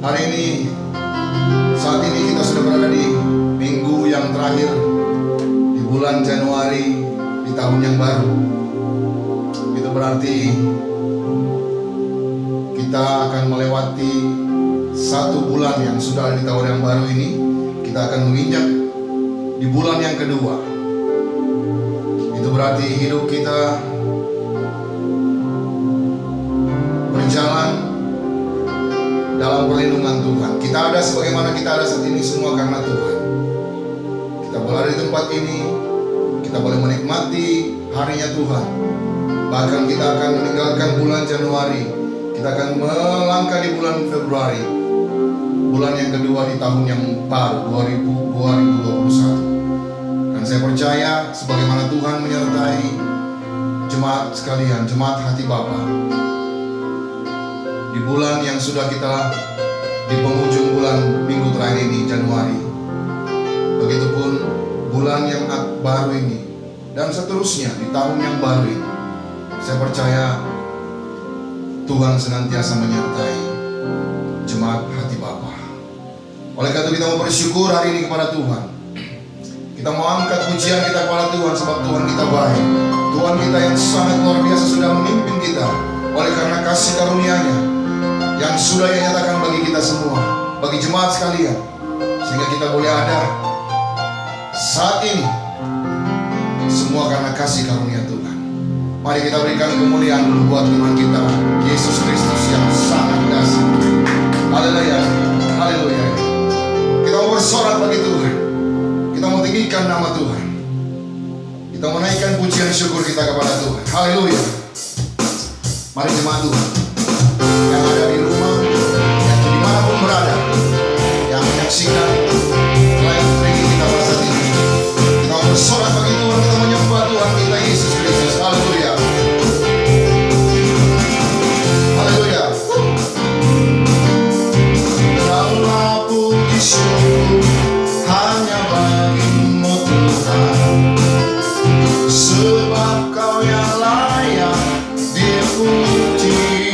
Hari ini, saat ini kita sudah berada di minggu yang terakhir di bulan Januari di tahun yang baru. Itu berarti kita akan melewati satu bulan yang sudah di tahun yang baru ini. Kita akan menginjak di bulan yang kedua. Itu berarti hidup kita berjalan dalam perlindungan Tuhan. Kita ada sebagaimana kita ada saat ini semua karena Tuhan. Kita berada di tempat ini, kita boleh menikmati harinya Tuhan. Bahkan kita akan meninggalkan bulan Januari, kita akan melangkah di bulan Februari, bulan yang kedua di tahun yang baru 2021. Dan saya percaya sebagaimana Tuhan menyertai jemaat sekalian, jemaat hati Bapa, di bulan yang sudah kita di penghujung bulan minggu terakhir ini, Januari. Begitupun bulan yang baru ini dan seterusnya di tahun yang baru ini. Saya percaya Tuhan senantiasa menyertai jemaat hati Bapa. Oleh karena itu kita mau bersyukur hari ini kepada Tuhan. Kita mau angkat pujian kita kepada Tuhan sebab Tuhan kita baik. Tuhan kita yang sangat luar biasa sudah memimpin kita oleh karena kasih karunia-Nya yang sudah Ia nyatakan bagi kita semua, bagi jemaat sekalian, sehingga kita boleh ada saat ini semua karena kasih karunia Tuhan. Mari kita berikan kemuliaan dulu buat Tuhan kita Yesus Kristus yang sangat dahsyat. Haleluya, haleluya. Kita mau bersorak bagi Tuhan, kita mau tinggikan nama Tuhan, kita mau naikkan pujian syukur kita kepada Tuhan. Haleluya. Mari jemaat Tuhan yang ada di rumah, yang dimanapun berada, yang menyaksikan live streaming kita pada saat ini, kita bersorak bagi Tuhan, kita menyembah Tuhan kita Yesus Kristus. Haleluya, haleluya. Dalam puji syukur hanya bagi-Mu Tuhan, sebab Kau yang layak dipuji.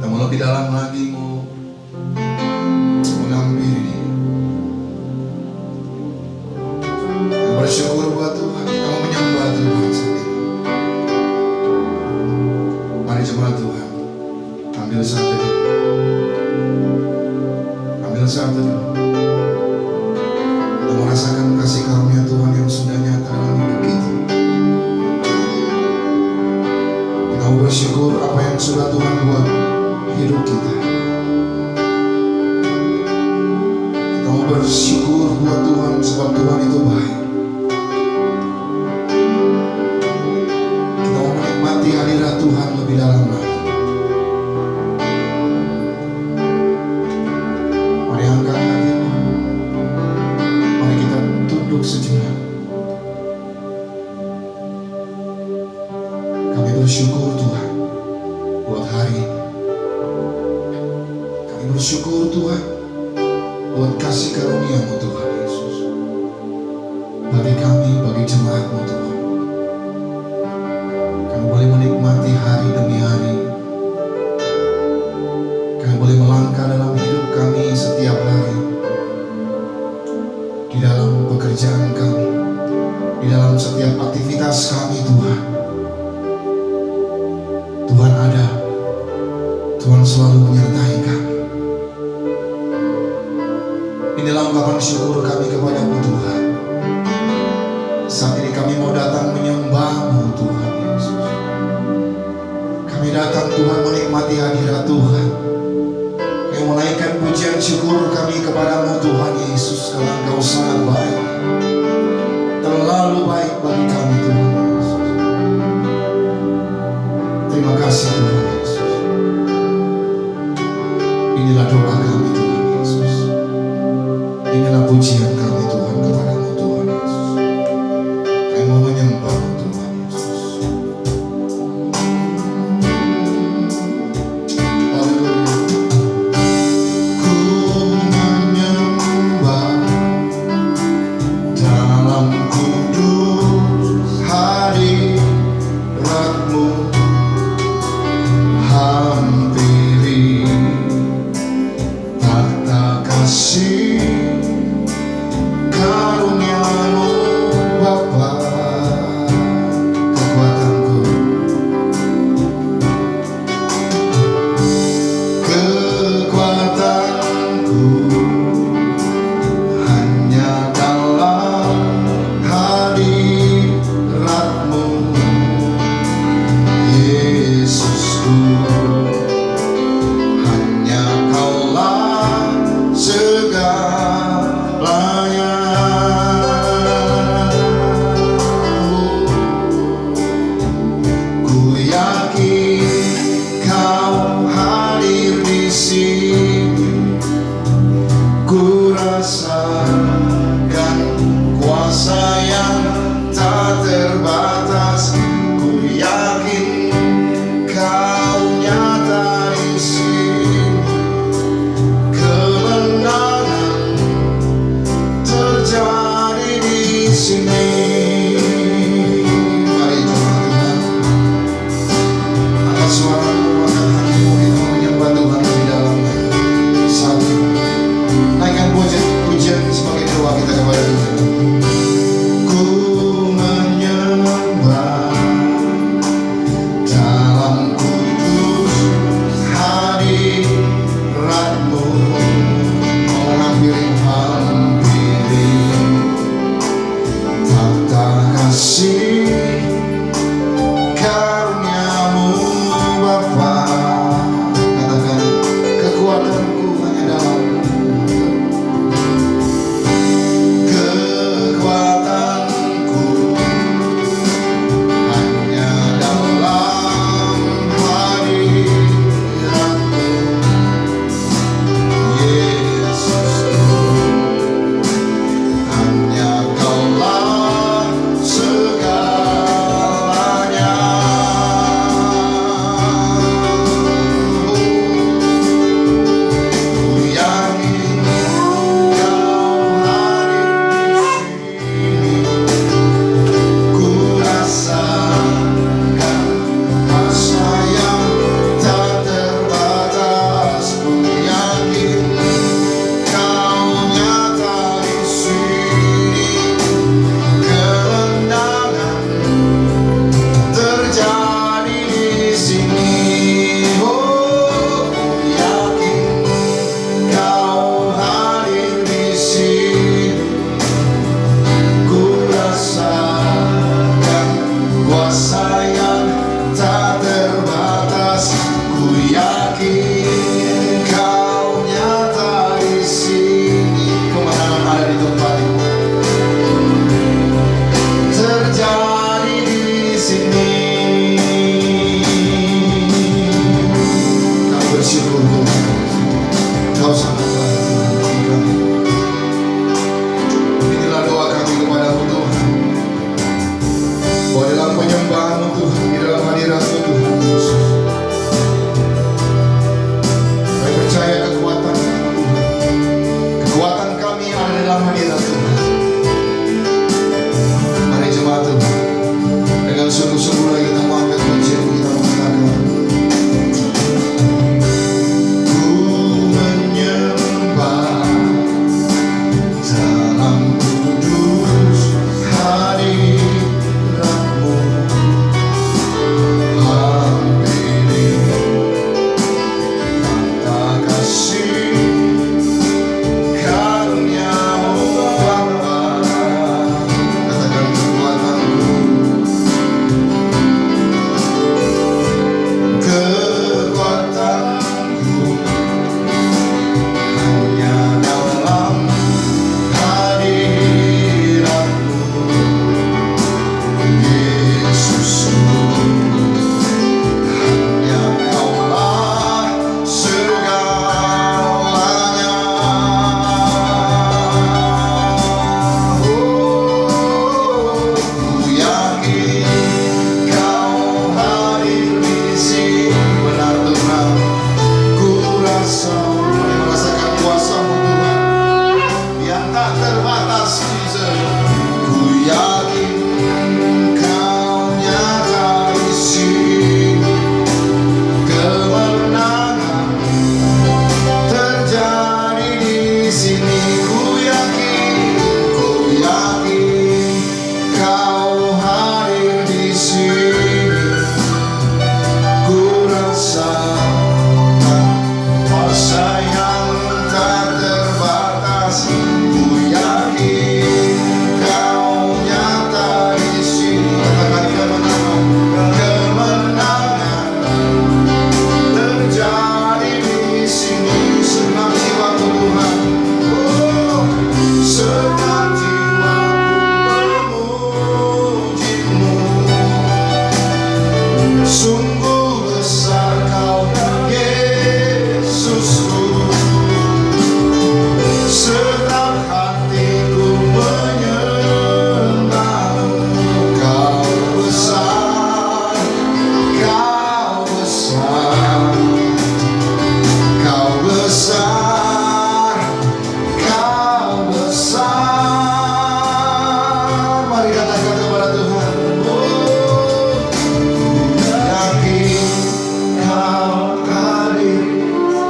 mau lebih dalam lagi, mau menghampiri Dia. Kita bersyukur buat Tuhan, kita mau menyembah Tuhan saat ini. Mari jemaat Tuhan, ambil satu dulu. Ambil satu dulu. Kita merasakan kasih karunia Tuhan yang sudah nyata dalam hidup kita. Kita mau bersyukur apa yang sudah Tuhan buat hidup kita. Kita mau bersyukur buat Tuhan sebab Tuhan itu baik. Kita mau menikmati hadirat Tuhan lebih dalam lagi. Mari angkat hatimu. Mari kita tunduk sejenak. Kami bersyukur Tuhan buat hari ini. Kami bersyukur Tuhan buat kasih karunia-Mu Tuhan Yesus. Bagi kami, bagi jemaat-Mu Tuhan. Kami boleh menikmati hari demi hari. Kami boleh melangkah dalam hidup kami setiap hari. Di dalam pekerjaan kami, di dalam setiap aktivitas kami Tuhan. Tuhan ada, Tuhan selalu menyertai kami. Inilah ungkapan syukur kami kepada-Mu Tuhan. Saat ini kami mau datang menyembah-Mu Tuhan Yesus. Kami datang Tuhan menikmati hadirat Tuhan. Kami menaikkan pujian syukur kami kepada-Mu Tuhan Yesus, karena Engkau sangat baik, terlalu baik bagi kami Tuhan Yesus. Terima kasih Tuhan Yesus. Inilah doa kami Tuhan Yesus. Inilah pujian kami Tuhan kepada-Mu Tuhan Yesus. Kami mau menyembah-Mu Tuhan Yesus. Haleluya. Ku menyembah dalam kudus hadirat-Mu. Hampiri tata kasih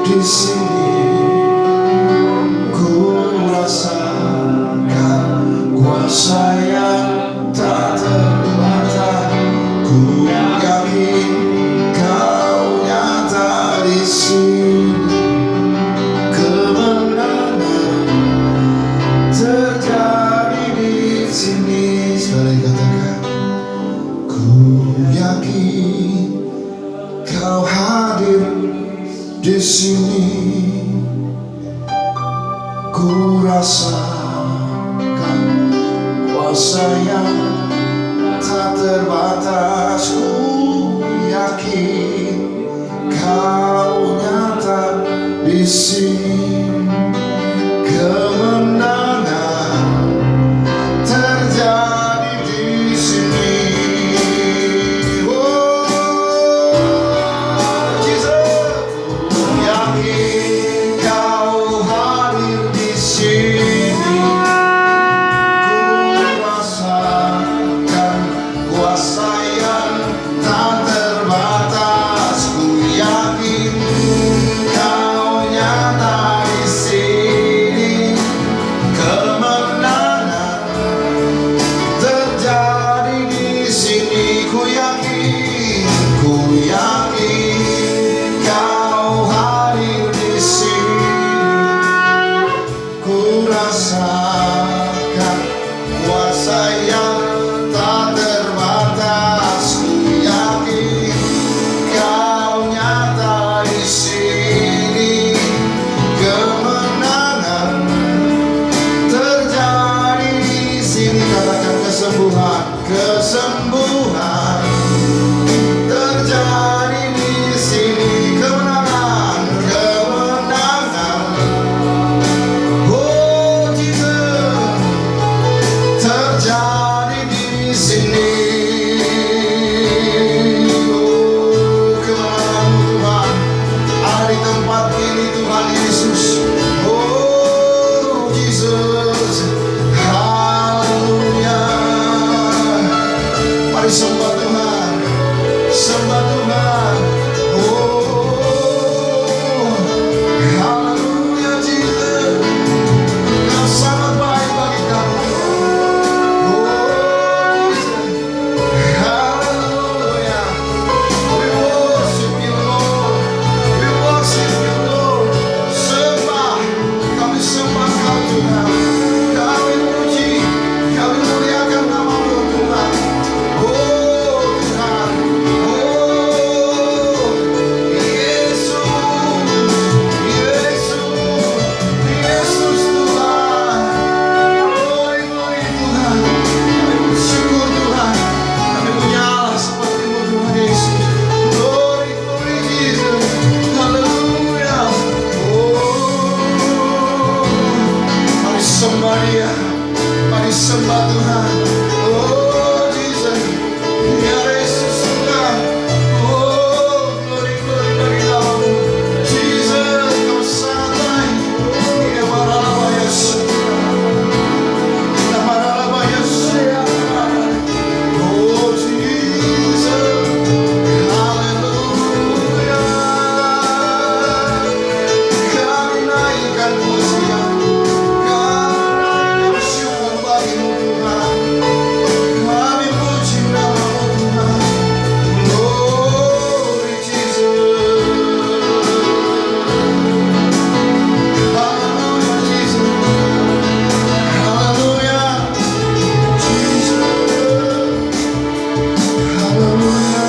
di sini. Ku rasakan kuasa yang tak terbatas. Ku yakin Kau nyata di sini. Kemenangan terjadi di sini. Sekali katakan, ku yakin Kau hadir di sini. Ku rasakan kuasa yang tak terbatas. Ku yakin Kau nyata di sini. Kemenangan terjadi di sini. Oh, Jesus, ku yakin Kau hadir di sini. Ku rasakan kuasa yang tak terbatas. Ku yakin Kau nyata di sini. Kemenangan terjadi di sini. Ku yakin Kau hadir di sini. Ku rasakan kuasa yang tak terbatas. Ku yakin Kau nyata di sini. Kemenangan terjadi di sini. Katakan kesembuhan terjadi di sini. Kemenangan oh Jesus, terjadi di sini. Oh, kemenangan Tuhan ada di tempat ini, Tuhan Yesus. Oh Jesus, haleluya. Mari sembah Tuhan, sembah Tuhan. Oh, haleluya Jesus. Kau sangat baik bagi kami. Oh Jesus, haleluya. We worship you Lord, we worship you Lord. Sembah, kami sembah Kau Tuhan. Kami puji, kami muliakan nama-Mu Tuhan. Oh Tuhan, oh Yesus, Yesus Tuhan. Glory Tuhan. Kami bersyukur Tuhan. Kami punya Allah seperti-Mu Tuhan Yesus. Glory Jesus. Haleluya. Oh, mari sembah Dia, mari sembah Tuhan. Oh Jesus, biar Yesus Tuhan. Oh, glory bagi nama-Mu. Jesus, Kau sangat baik. Ya marah Yesus, ya marah Yesus. Oh Jesus, haleluya. Kami naikkan pujian, kami bersyukur bagi-Mu Tuhan. Kami puji nama-Mu Tuhan. Glory Jesus. Haleluya Jesus. Haleluya Jesus. Haleluya.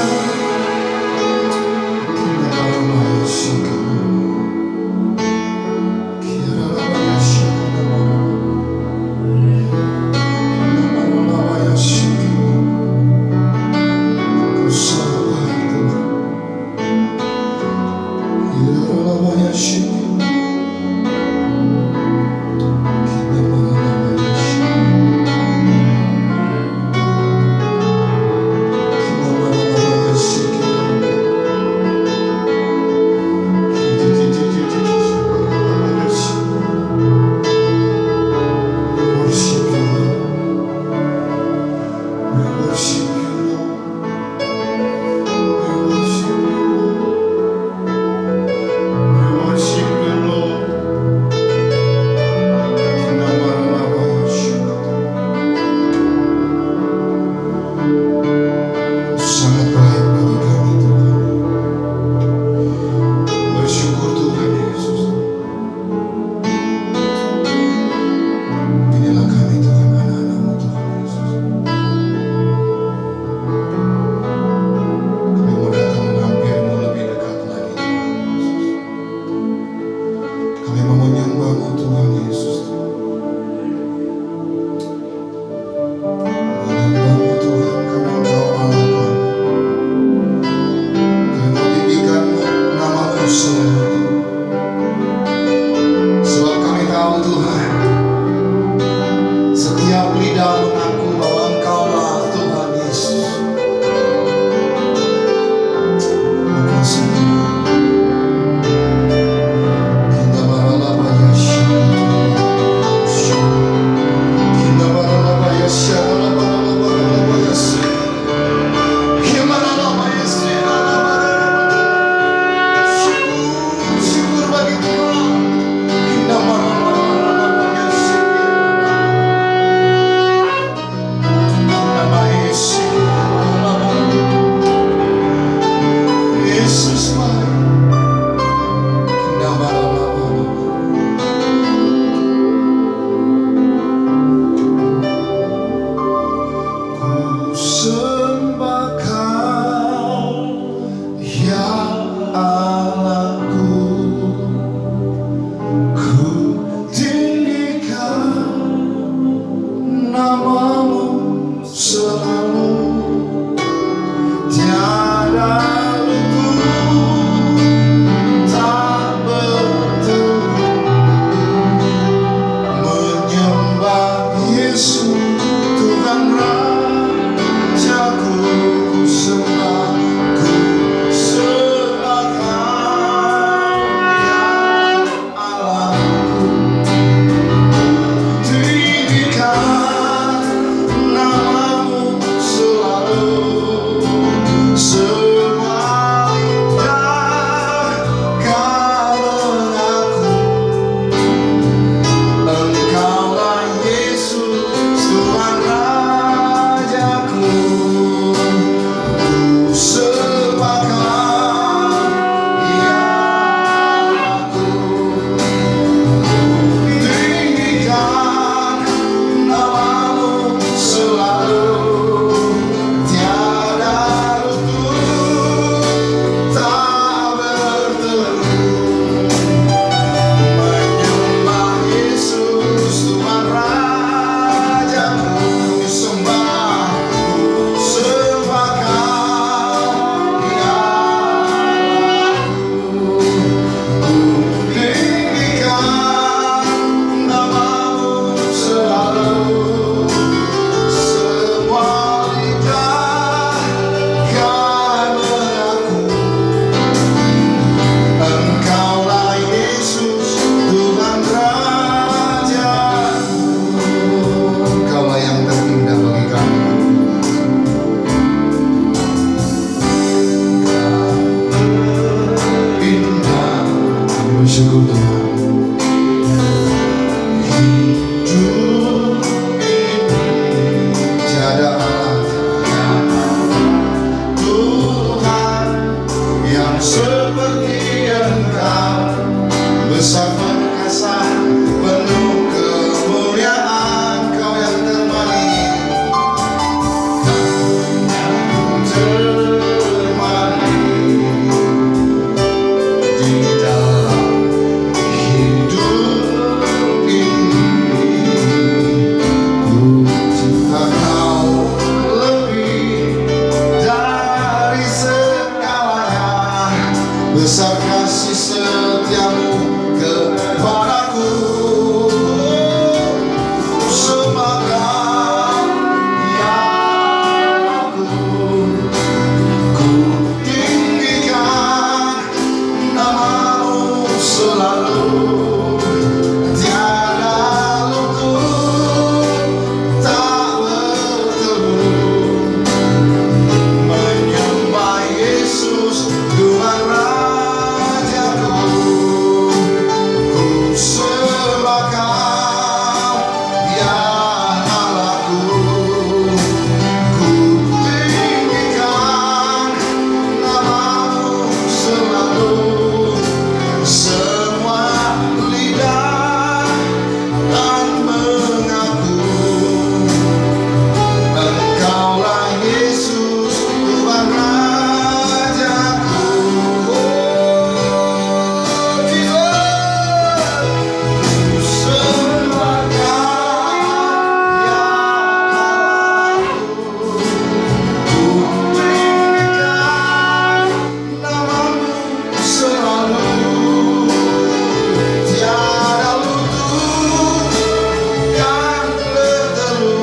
bersyukur Tuhan. Hidup tiada Tuhan yang seperti Engkau, besar perkasa, penuh kemuliaan, Kau yang termanis, di dalam hidup ini. Ku cinta Kau lebih dari segalanya, besar kasih setiamu kepadaku. Sembah Kau, ya aku, ku tinggikan namamu selalu, tiada luput, tak berteru, menyembah Yesus Tuhan Rajaku. Ku sembah Kau, ya Allahku, ku tinggikan namamu selalu, semua lidah dan mengaku Engkaulah Yesus Tuhan Rajaku. Jesus, sembah Kau, ya Allahku, ku tinggikan namamu selalu, tiada lutut yang berteru,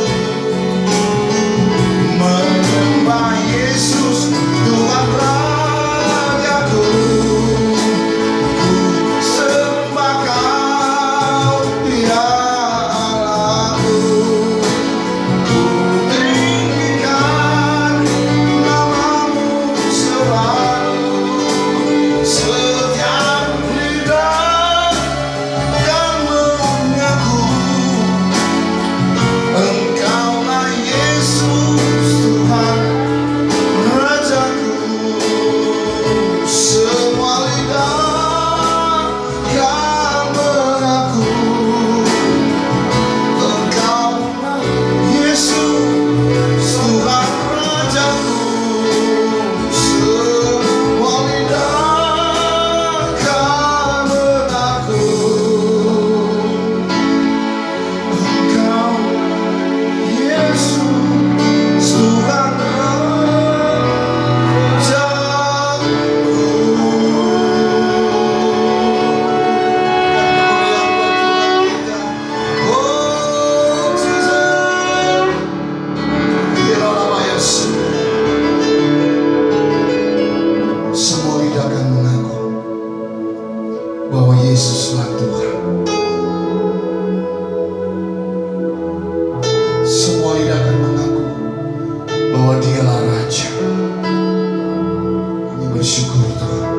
menyembah Yesus Tuhan Rajaku. Ku sembah Kau, ya Allahku, ku tinggikan namamu selalu, setiap lidah dan mengaku Engkaulah Yesus Tuhan Rajaku. Semua lidah yang mengaku Engkaulah Yesus Tuhan Rajaku. Semua lidah yang mengaku Engkau Yesus Tuhan Rajaku. Oh Jesus, semua lidah akan mengaku bahwa Yesuslah Tuhan. Semua lidah akan mengaku bahwa Dialah Raja. Kami bersyukur Tuhan.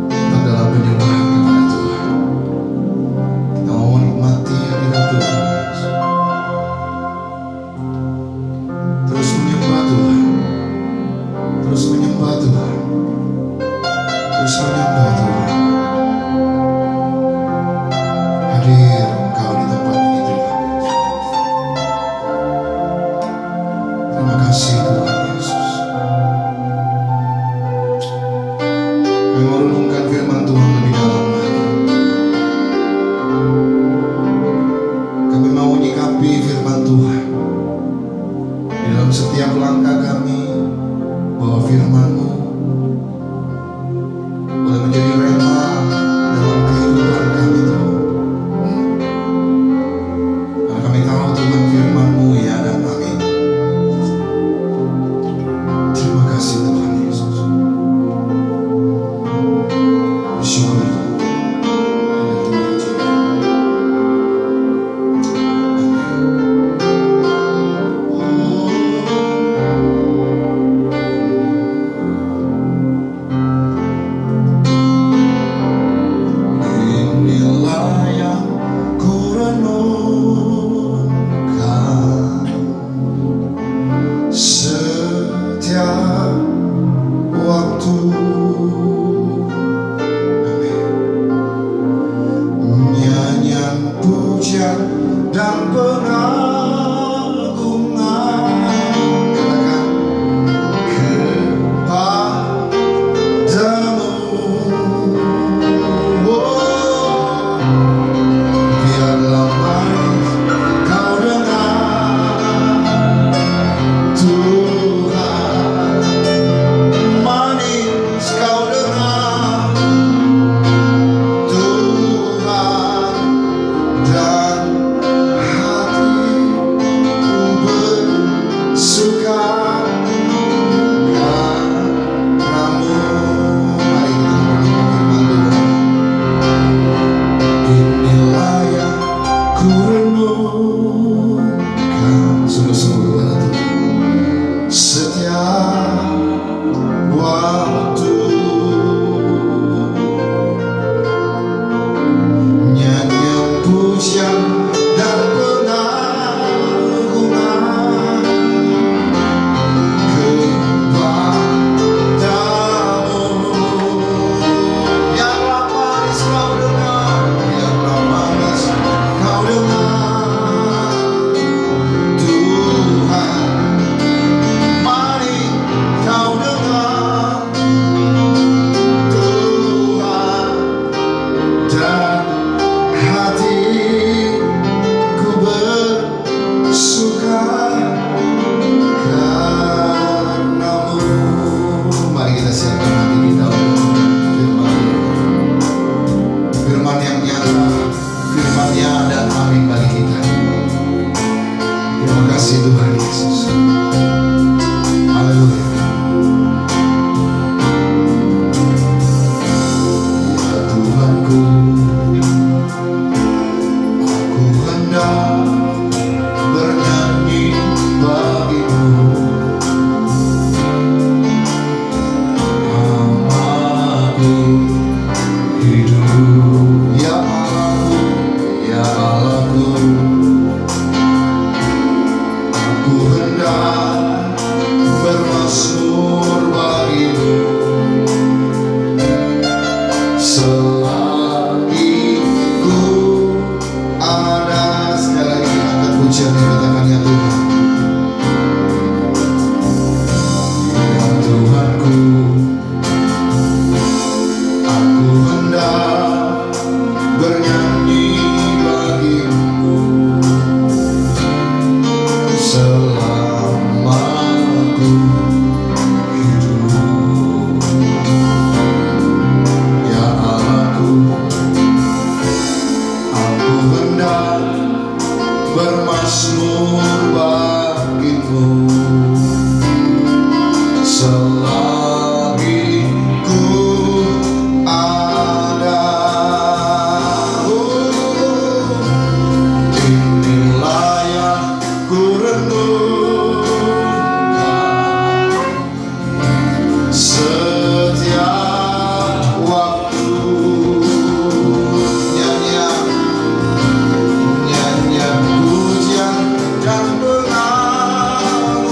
Kita dalam penyembahan kepada Tuhan, kita mau menikmati hadirat Tuhan Yesus. Terus menyembah Tuhan, terus menyembah Tuhan, terus menyembah Tuhan. Hadir Engkau di tempat ini Tuhan. Terima kasih Tuhan Yesus. Kami merenungkan firman Tuhan lebih dalam lagi. Kami mau menyikapi firman Tuhan di dalam setiap langkah kami, bahwa firman-Mu boleh menjadi rema dalam kehidupan kami Tuhan. Karena kami tahu Tuhan firman-Mu ya dan amin. Terima kasih Tuhan Yesus. Bersyukur Tuhan. dan pengagungan. Katakan kepadamu. Oh, biarlah manis kau dengar Tuhan, manis kau dengar Tuhan, dan hatiku bersuka karenamu. Mari kita merenungkan firman Tuhan. Inilah yang ku renungkan sungguh-sungguh kepada Tuhan setiap waktu. Nyanyian pujian dan pengagungan kepadamu. Biarlah manis kau dengar, biarlah manis kau dengar Tuhan, manis kau dengar Tuhan, dan hatiku bersuka karenamu. Mari kita siapkan hati kita untuk firman Tuhan. Firman yang nyata, firman yang dan amin bagi kita. Terima kasih Tuhan Yesus. Haleluya. Ya Tuhanku, aku hendak bernyanyi bagimu. Namaku hidup, ya Allahku, ya Allahku. Aku hendak bermazmur bagimu selagi ku ada. Sekali lagi kita angkat pujian yang katakan ya Tuhan. Ya Tuhanku, aku hendak bernyanyi bagimu selama ku hidup. Ya Allahku, aku hendak bermazmur bagimu selagi ku ada. Oh, inilah yang ku renungkan setiap waktu. Nyanyian pujian dan pengagungan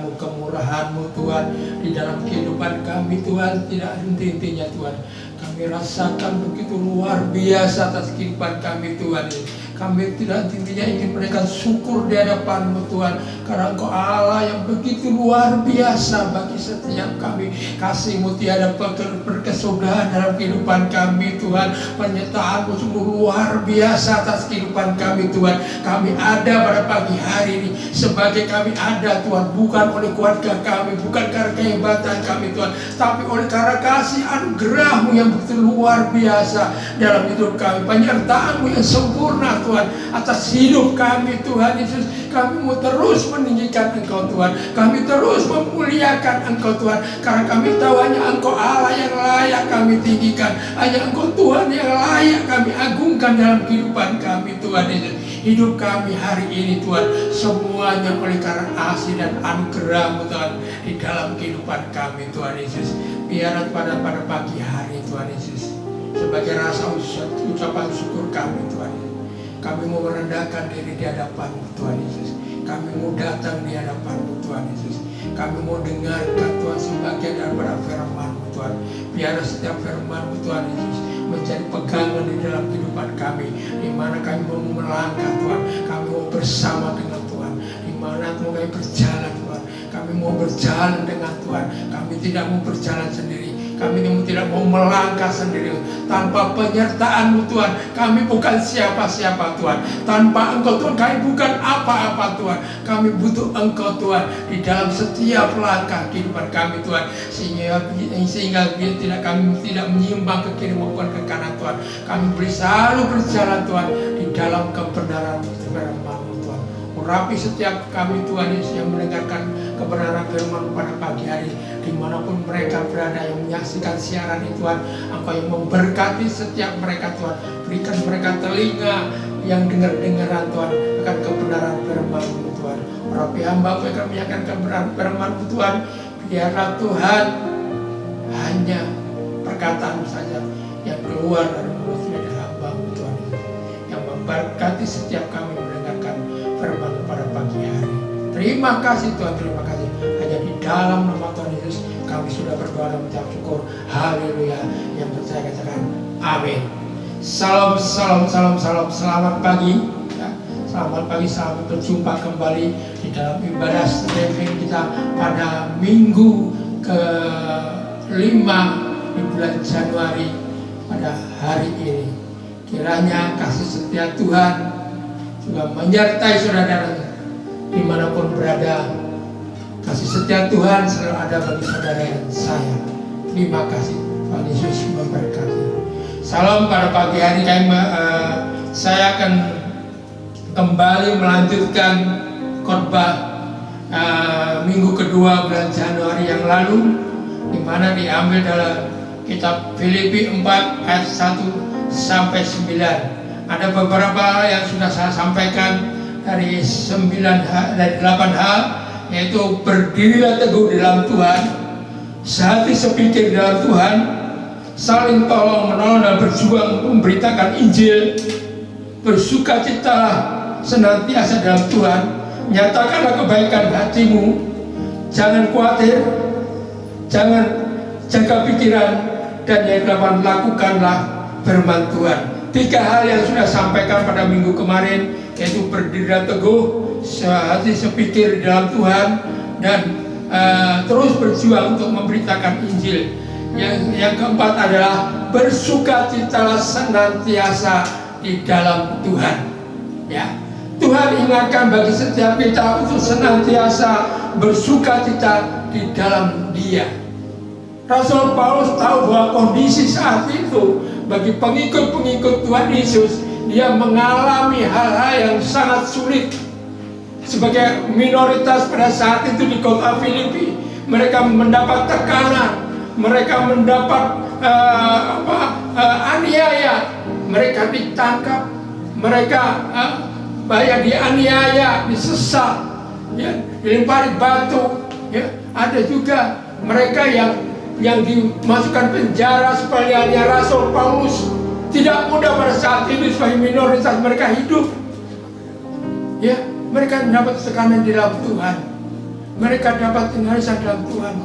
kasih-Mu, kemurahan-Mu Tuhan di dalam kehidupan kami Tuhan, tidak henti-hentinya Tuhan. Kami rasakan begitu luar biasa atas kehidupan kami Tuhan. Kami tidak henti-hentinya ingin memberikan syukur di hadapan-Mu Tuhan, karena Engkau Allah yang begitu luar biasa bagi setiap kami. Kasih-Mu tiada berkesudahan dalam kehidupan kami Tuhan. Penyertaan-Mu sungguh luar biasa atas kehidupan kami Tuhan. Kami ada pada pagi hari ini sebagai kami ada Tuhan, bukan oleh keluarga kami, bukan karena kehebatan kami Tuhan, tapi oleh karena kasih anugerah-Mu yang begitu luar biasa dalam hidup kami. Penyertaan-Mu yang sempurna Tuhan atas hidup kami Tuhan Yesus. Kami mau terus meninggikan Engkau Tuhan, kami terus memuliakan Engkau Tuhan, karena kami tahu hanya Engkau Allah yang layak kami tinggikan, hanya Engkau Tuhan yang layak kami agungkan dalam kehidupan kami Tuhan Yesus. Hidup kami hari ini Tuhan, semuanya oleh karena kasih dan anugerah-Mu Tuhan di dalam kehidupan kami Tuhan Yesus. Biar pada pagi hari Tuhan Yesus, sebagai rasa ucapan syukur kami Tuhan Yesus, kami mau merendahkan diri di hadapan-Mu Tuhan Yesus. Kami mau datang di hadapan-Mu Tuhan Yesus. Kami mau dengarkan Tuhan sebagian daripada firman-Mu Tuhan. Biar setiap firman-Mu Tuhan Yesus menjadi pegangan di dalam kehidupan kami, di mana kami mau melangkah Tuhan. Kami mau bersama dengan Tuhan, di mana mau kami berjalan Tuhan. Kami mau berjalan dengan Tuhan. Kami tidak mau berjalan sendiri. Kami tidak mau melangkah sendiri. Tanpa penyertaan-Mu Tuhan, kami bukan siapa-siapa Tuhan. Tanpa Engkau Tuhan, kami bukan apa-apa Tuhan. Kami butuh Engkau Tuhan di dalam setiap langkah kehidupan kami Tuhan. Sehingga kami tidak menyimpang ke kiri maupun ke kanan Tuhan. Kami boleh selalu berjalan Tuhan di dalam kebenaran firman-Mu Tuhan. Urapi setiap kami Tuhan Yesus yang mendengarkan kebenaran firman pada pagi hari, dimanapun mereka berada yang menyaksikan siaran ini Tuhan. Engkau yang memberkati setiap mereka Tuhan. Berikan mereka telinga yang dengar-dengaran Tuhan akan kebenaran firman-Mu Tuhan. Urapi hamba-Mu yang menyaksikan kebenaran firman-Mu Tuhan. Biarlah Tuhan hanya perkataan saja yang keluar dari mulut dari hamba-Mu Tuhan, yang memberkati setiap kami mendengarkan firman pada pagi hari. Terima kasih Tuhan, terima kasih. Hanya di dalam nama Tuhan Yesus kami sudah berdoa dan mengucap syukur. Haleluya. Yang percaya katakan amin. Salam, salam, salam, salam. Selamat pagi ya. Selamat pagi, selamat berjumpa kembali di dalam ibadah streaming kita pada minggu ke-5 di bulan Januari pada hari ini. Kiranya kasih setia Tuhan juga menyertai saudara dimanapun berada. Kasih setia Tuhan selalu ada bagi saudara dan saya. Terima kasih, Tuhan Yesus memberkati. Salam pada pagi hari saya akan kembali melanjutkan khotbah minggu kedua bulan Januari yang lalu, di mana diambil dalam kitab Filipi 4 ayat 1 sampai 9. Ada beberapa yang sudah saya sampaikan dari 8 hal, yaitu berdirilah teguh dalam Tuhan, sehati sepikir dalam Tuhan, saling tolong menolong dan berjuang memberitakan Injil, bersukacitalah senantiasa dalam Tuhan, nyatakanlah kebaikan hatimu, jangan khawatir, jangan jaga pikiran, dan yang delapan lakukanlah firman Tuhan. 3 hal yang sudah sampaikan pada minggu kemarin, yaitu berdiri teguh, sehati sepikir dalam Tuhan, dan terus berjuang untuk memberitakan Injil. Yang keempat adalah bersukacitalah senantiasa di dalam Tuhan. Ya, Tuhan ingatkan bagi setiap kita untuk senantiasa bersukacita di dalam Dia. Rasul Paulus tahu bahwa kondisi saat itu bagi pengikut-pengikut Tuhan Yesus, dia mengalami hal-hal yang sangat sulit. Sebagai minoritas pada saat itu di kota Filipi, mereka mendapat tekanan, mereka mendapat aniaya, mereka ditangkap, mereka banyak dianiaya, disesat, ya, dilempari batu, ya. Ada juga mereka yang dimasukkan penjara seperti halnya Rasul Paulus. Tidak mudah pada saat ini sebagai minoritas mereka hidup, ya, mereka mendapat tekanan di dalam Tuhan. mereka dapat tinggal dalam Tuhan.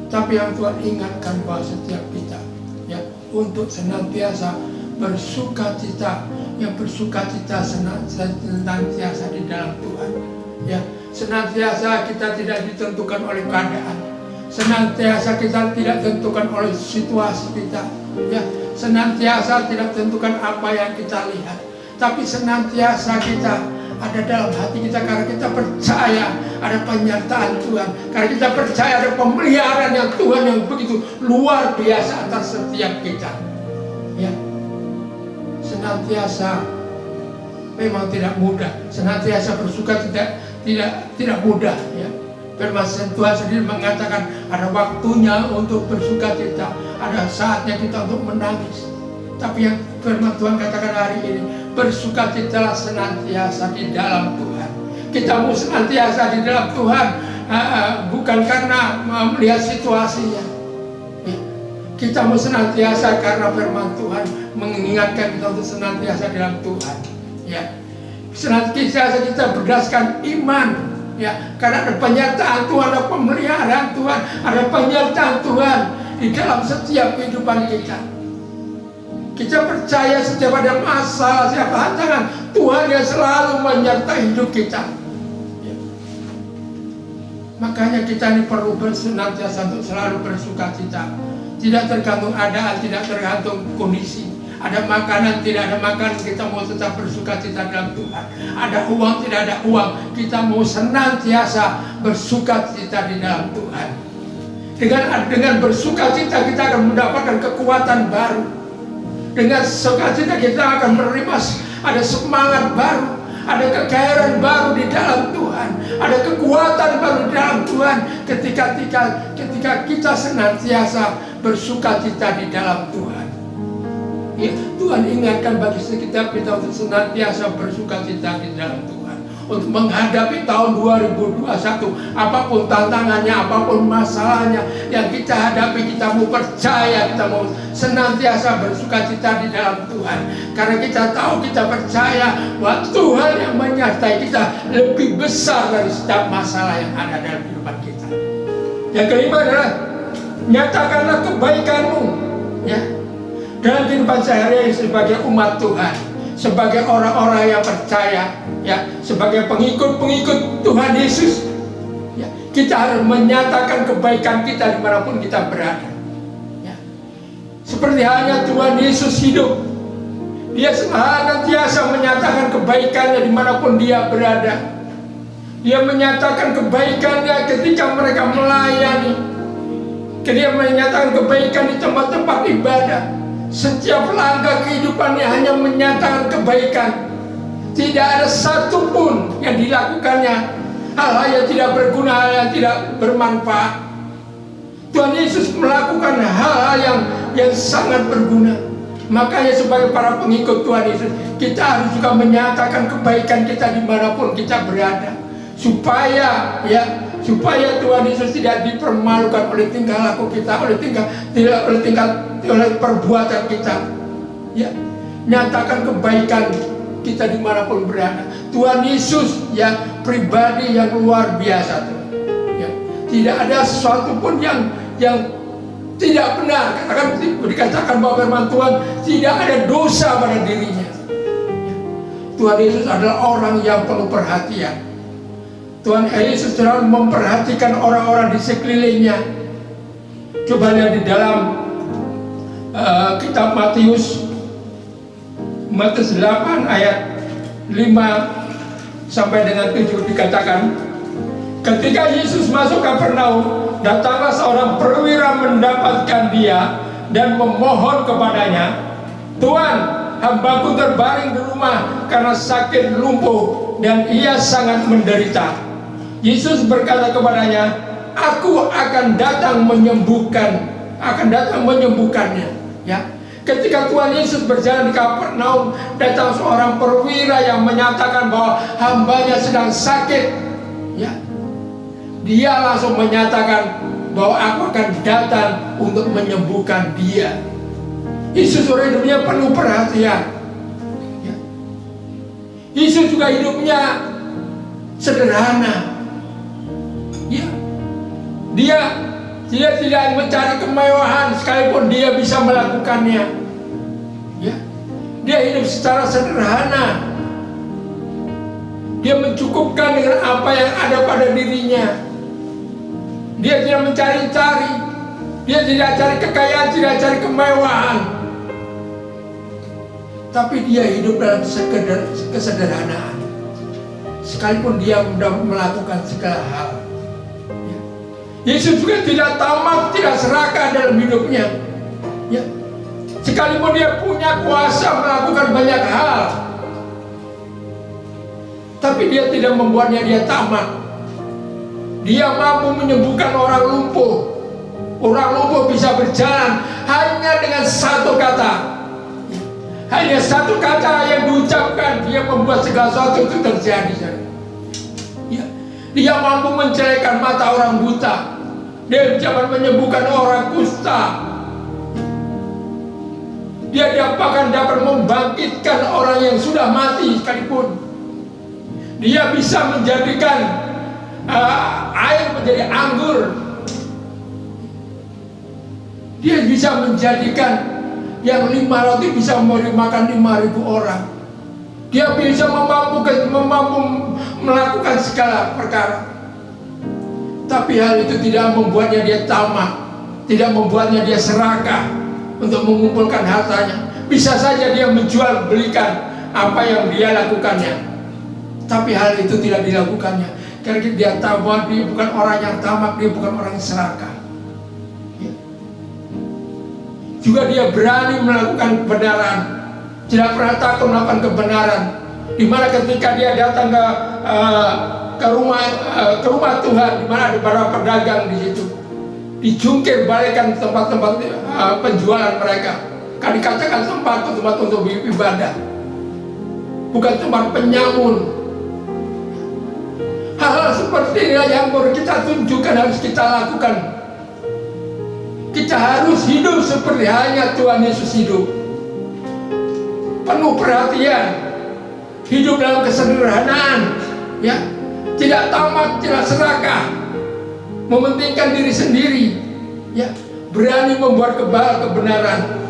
Tapi yang Tuhan ingatkan bahwa setiap kita ya untuk senantiasa bersukacita, yang bersukacita senantiasa di dalam Tuhan. Ya, senantiasa kita tidak ditentukan oleh keadaan. Senantiasa kita tidak ditentukan oleh situasi kita. Ya, senantiasa tidak ditentukan apa yang kita lihat. Tapi senantiasa kita ada dalam hati kita karena kita percaya ada penyertaan Tuhan, karena kita percaya ada pemeliharaan yang Tuhan yang begitu luar biasa atas setiap kita. Ya, senantiasa memang tidak mudah, senantiasa bersuka tidak mudah. Ya, firman Tuhan sendiri mengatakan ada waktunya untuk bersuka cita, ada saatnya kita untuk menangis. Tapi yang firman Tuhan katakan hari ini, bersukacitalah senantiasa di dalam Tuhan. Kita mau senantiasa di dalam Tuhan, bukan karena melihat situasinya. Ya. Kita mau senantiasa karena firman Tuhan mengingatkan kita untuk senantiasa dalam Tuhan. Ya. Senantiasa kita berdasarkan iman. Ya, karena ada penyertaan Tuhan, ada pemeliharaan Tuhan, ada penyertaan Tuhan di dalam setiap kehidupan kita. Kita percaya setiap ada masalah, setiap tantangan, Tuhan yang selalu menyertai hidup kita. Ya. Makanya kita ini perlu senantiasa untuk selalu bersukacita. Tidak tergantung keadaan, tidak tergantung kondisi. Ada makanan, tidak ada makanan, kita mau tetap bersukacita dalam Tuhan. Ada uang, tidak ada uang, kita mau senantiasa bersukacita di dalam Tuhan. Dengan bersukacita kita akan mendapatkan kekuatan baru. Dengan sukacita kita akan menerima ada semangat baru, ada kekayaan baru di dalam Tuhan, ada kekuatan baru di dalam Tuhan ketika kita senantiasa bersukacita di dalam Tuhan. Ya, Tuhan ingatkan bagi setiap kita untuk senantiasa bersukacita di dalam Tuhan. Untuk menghadapi tahun 2021, apapun tantangannya, apapun masalahnya yang kita hadapi, kita mau percaya, kita mau senantiasa bersukacita di dalam Tuhan. Karena kita tahu, kita percaya bahwa Tuhan yang menyertai kita lebih besar dari setiap masalah yang ada dalam kehidupan kita. Yang kelima adalah nyatakanlah kebaikanmu, ya, dalam kehidupan sehari-hari sebagai umat Tuhan, sebagai orang-orang yang percaya, ya, sebagai pengikut Tuhan Yesus, ya, kita harus menyatakan kebaikan kita dimanapun kita berada. Ya. Seperti halnya Tuhan Yesus hidup, Dia senantiasa menyatakan kebaikannya dimanapun Dia berada. Dia menyatakan kebaikannya ketika mereka melayani, Dia menyatakan kebaikan di tempat-tempat ibadah. Setiap langkah kehidupannya hanya menyatakan kebaikan. Tidak ada satupun yang dilakukannya hal-hal yang tidak berguna, hal yang tidak bermanfaat. Tuhan Yesus melakukan hal-hal yang sangat berguna. Makanya sebagai para pengikut Tuhan Yesus, kita harus juga menyatakan kebaikan kita dimanapun kita berada, supaya Tuhan Yesus tidak dipermalukan oleh tingkah laku kita, oleh perbuatan kita. Ya, nyatakan kebaikan kita dimanapun berada. Tuhan Yesus, ya, pribadi yang luar biasa. Ya, tidak ada sesuatu pun yang tidak benar. Dikatakan bahwa firman Tuhan tidak ada dosa pada dirinya. Ya, Tuhan Yesus adalah orang yang penuh perhatian. Tuhan Yesus selalu memperhatikan orang-orang di sekelilingnya. Coba lihat di dalam kitab Matius 8 ayat 5 sampai dengan 7 dikatakan, ketika Yesus masuk Kapernaum, datanglah seorang perwira mendapatkan Dia dan memohon kepadanya, Tuhan, hambaku terbaring di rumah karena sakit lumpuh dan ia sangat menderita. Yesus berkata kepadanya, aku akan datang menyembuhkannya. Ya. Ketika Tuhan Yesus berjalan di Kapernaum, datang seorang perwira yang menyatakan bahwa hambanya sedang sakit. Ya. Dia langsung menyatakan bahwa aku akan datang untuk menyembuhkan dia. Yesus hidupnya penuh perhatian. Ya. Yesus juga hidupnya sederhana. Ya, Dia tidak mencari kemewahan sekalipun dia bisa melakukannya. Ya. Dia hidup secara sederhana. Dia mencukupkan dengan apa yang ada pada dirinya. Dia tidak mencari-cari. Dia tidak cari kekayaan, tidak cari kemewahan. Tapi dia hidup dalam kesederhanaan. Sekalipun dia mudah melakukan segala hal. Ya. Yesus juga tidak tamak, tidak serakah dalam hidupnya. Ya. Sekalipun dia punya kuasa melakukan banyak hal, tapi dia tidak membuatnya dia tamak. Dia mampu menyembuhkan orang lumpuh. Orang lumpuh bisa berjalan hanya dengan satu kata. Hanya satu kata yang diucapkan, dia membuat segala sesuatu itu terjadi. Ya. Dia mampu menceraikan mata orang buta. Dia bisa menyembuhkan orang kusta. Dia bahkan dapat membangkitkan orang yang sudah mati sekalipun. Dia bisa menjadikan air menjadi anggur. Dia bisa menjadikan yang 5 roti bisa memberi makan 5.000 orang. Dia bisa mampu melakukan segala perkara. Tapi hal itu tidak membuatnya dia tamak, tidak membuatnya dia serakah untuk mengumpulkan hartanya. Bisa saja dia menjual belikan apa yang dia lakukannya, tapi hal itu tidak dilakukannya. Karena dia tahu bahwa dia bukan orang yang tamak, dia bukan orang yang serakah. Ya. Juga dia berani melakukan kebenaran, tidak pernah takut melakukan kebenaran. Dimana ketika dia datang ke rumah Tuhan, dimana ada para pedagang di situ, dijungkir balikan tempat-tempat penjualan mereka. Kan dikatakan tempat untuk ibadah, bukan tempat penyamun. Hal-hal seperti ini yang perlu kita tunjukkan, harus kita lakukan. Kita harus hidup seperti halnya Tuhan Yesus hidup. Penuh perhatian, hidup dalam kesederhanaan, ya, tidak tamak, tidak serakah, mementingkan diri sendiri, ya, berani membuat kebenaran.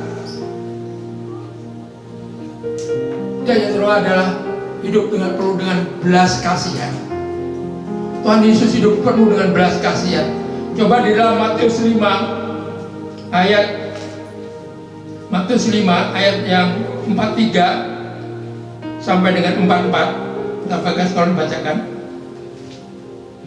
Dan yang kedua adalah hidup penuh dengan belas kasihan. Tuhan Yesus hidup penuh dengan belas kasihan. Coba di dalam Matius 5 ayat yang 43 sampai dengan 44. Kita bagas kalau dibacakan.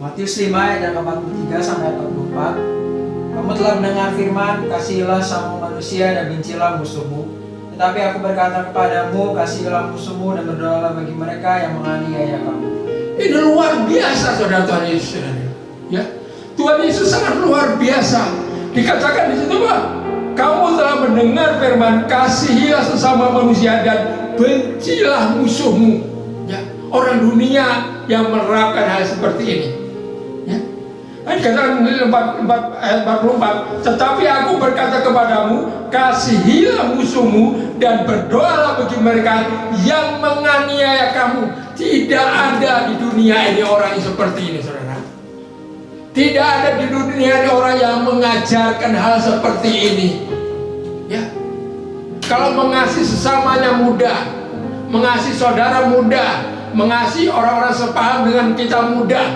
Matius 5 ayat yang 43 sampai 44. Kamu telah mendengar firman, kasihilah sama manusia dan bencilah musuhmu. Tetapi aku berkata kepadamu, kasihilah musuhmu dan berdoalah bagi mereka yang menganiaya kamu. Ini luar biasa, saudara Tuhan Yesus. Ya, Tuhan Yesus sangat luar biasa. Dikatakan di situ, Pak, kamu telah mendengar firman, kasihilah sesama manusia dan bencilah musuhmu. Ya, orang dunia yang menerapkan hal seperti ini. Ya, dikatakan di ayat 44, tetapi aku berkata kepadamu, kasihilah musuhmu dan berdoalah bagi mereka yang menganiaya kamu. Tidak ada di dunia ini orang yang seperti ini, saudara. Tidak ada di dunia ini orang yang mengajarkan hal seperti ini. Ya, kalau mengasihi sesamanya mudah, mengasihi saudara mudah, mengasihi orang-orang sepaham dengan kita mudah.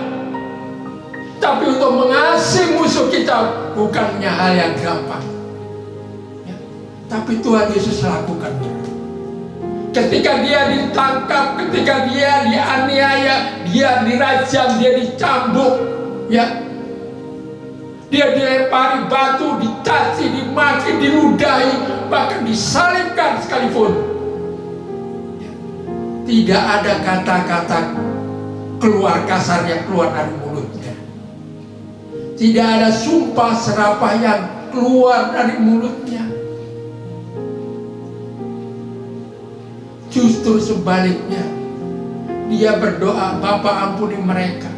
Tapi untuk mengasihi musuh kita bukannya hal yang gampang. Ya, tapi Tuhan Yesus lakukan. Ketika dia ditangkap, ketika dia dianiaya, dia dirajam, dia dicambuk, ya, dia dilempari batu, dicaci, dimaki, diludahi, bahkan disalibkan sekalipun. Tidak ada kata-kata keluar kasar yang keluar dari mulutnya. Tidak ada sumpah serapah yang keluar dari mulutnya. Justru sebaliknya, dia berdoa, Bapa ampuni mereka,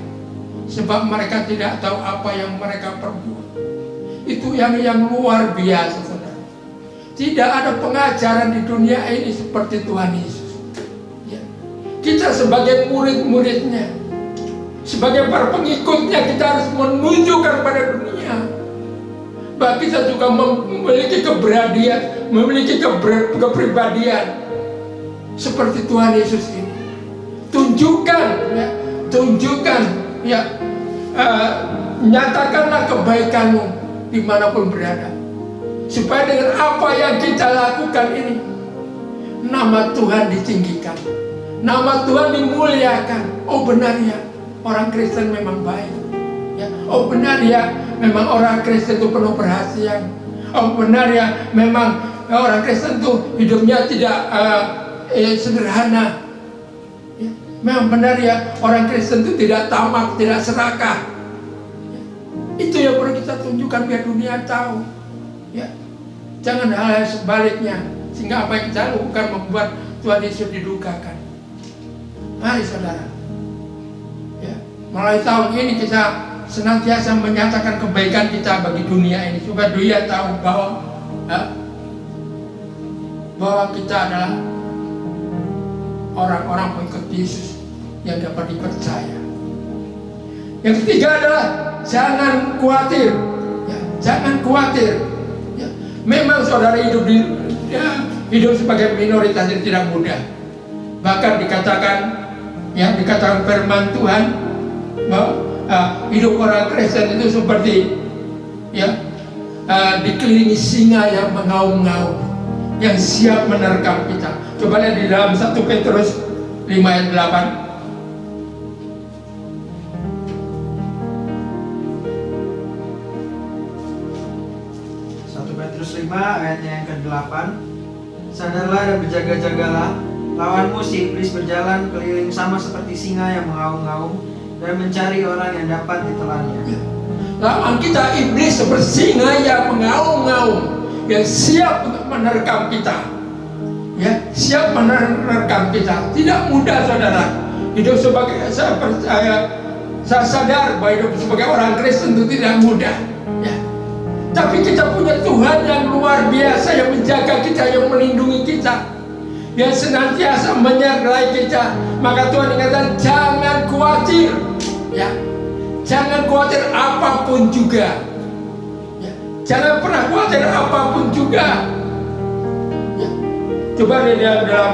sebab mereka tidak tahu apa yang mereka perbuat. Itu yang luar biasa, saudara. Tidak ada pengajaran di dunia ini seperti Tuhan Yesus. Ya. Kita sebagai murid-muridnya, sebagai para pengikutnya, kita harus menunjukkan kepada dunia. Bahwa kita juga memiliki keberadian, memiliki kepribadian seperti Tuhan Yesus ini. Tunjukkan, ya, tunjukkan, ya, nyatakanlah kebaikanmu dimanapun berada, supaya dengan apa yang kita lakukan ini, nama Tuhan ditinggikan, nama Tuhan dimuliakan. Oh benar ya, orang Kristen memang baik. Ya, oh benar ya, memang orang Kristen itu penuh perhatian. Oh benar ya, memang orang Kristen itu hidupnya tidak sederhana. Ya, memang benar ya, orang Kristen itu tidak tamak, tidak serakah. Ya, itu yang perlu kita tunjukkan biar dunia tahu. Ya, jangan hal-hal sebaliknya, sehingga apa yang kita lakukan membuat Tuhan Yesus didukakan. Mari saudara, ya, mulai tahun ini kita senantiasa menyatakan kebaikan kita bagi dunia ini, supaya dunia tahu bahwa kita adalah orang-orang pengikut Yesus yang dapat dipercaya. Yang ketiga adalah jangan khawatir, ya, jangan khawatir. Ya, memang saudara hidup sebagai minoritas itu tidak mudah. Bahkan dikatakan firman Tuhan bahwa hidup orang Kristen itu seperti, ya, dikelilingi singa yang mengaum-ngaum, yang siap menerkam kita. Coba lihat di dalam 1 Petrus 5 ayat 8. 1 Petrus 5 ayatnya yang ke-8. Sadarlah dan berjaga-jagalah, lawanmu si iblis berjalan keliling sama seperti singa yang mengaum-ngaum dan mencari orang yang dapat ditelannya. Lawan kita iblis seperti singa yang mengaum-ngaum, yang siap untuk menerkam kita. Ya, siap menerkam kita. Tidak mudah saudara. Hidup sebagai, saya sadar bahwa hidup sebagai orang Kristen itu tidak mudah. Ya. Tapi kita punya Tuhan yang luar biasa, yang menjaga kita, yang melindungi kita, yang senantiasa menyertai kita. Maka Tuhan ingatkan, jangan khawatir. Ya, jangan khawatir apapun juga. Ya, jangan pernah khawatir apapun juga. Ya, coba lihat dalam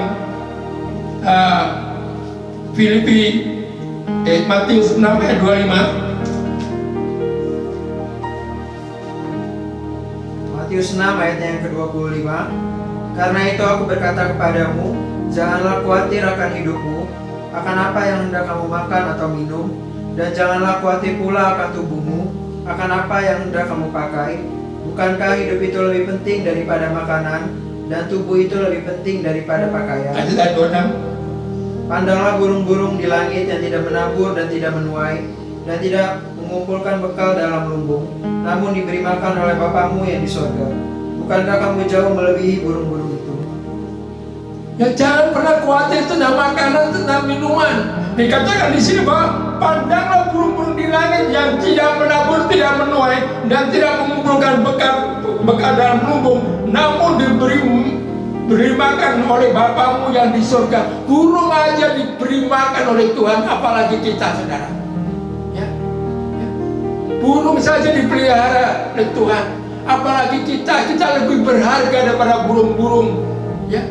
Filipi Matius 6 ayat 25. Matius 6 ayatnya yang ke-25. Karena itu aku berkata kepadamu, janganlah khawatir akan hidupmu, akan apa yang hendak kamu makan atau minum, dan janganlah khawatir pula akan tubuhmu, akan apa yang hendak kamu pakai. Bukankah hidup itu lebih penting daripada makanan, dan tubuh itu lebih penting daripada pakaian? Ayat 26. Pandanglah burung-burung di langit yang tidak menabur dan tidak menuai, dan tidak mengumpulkan bekal dalam lumbung, namun diberi makan oleh Bapamu yang di sorga. Bukankah kamu jauh melebihi burung-burung itu? Ya, jangan pernah khawatir tentang makanan, tentang minuman. Dikatakan di sini bahwa pandanglah burung-burung di langit yang tidak menabur, tidak menuai, dan tidak mengumpulkan bekal dalam lumbung, namun diberi makan oleh Bapamu yang di surga. Burung aja diberi makan oleh Tuhan, apalagi kita saudara. Ya. Ya. Burung saja dipelihara oleh Tuhan, apalagi kita lebih berharga daripada burung-burung. Ya.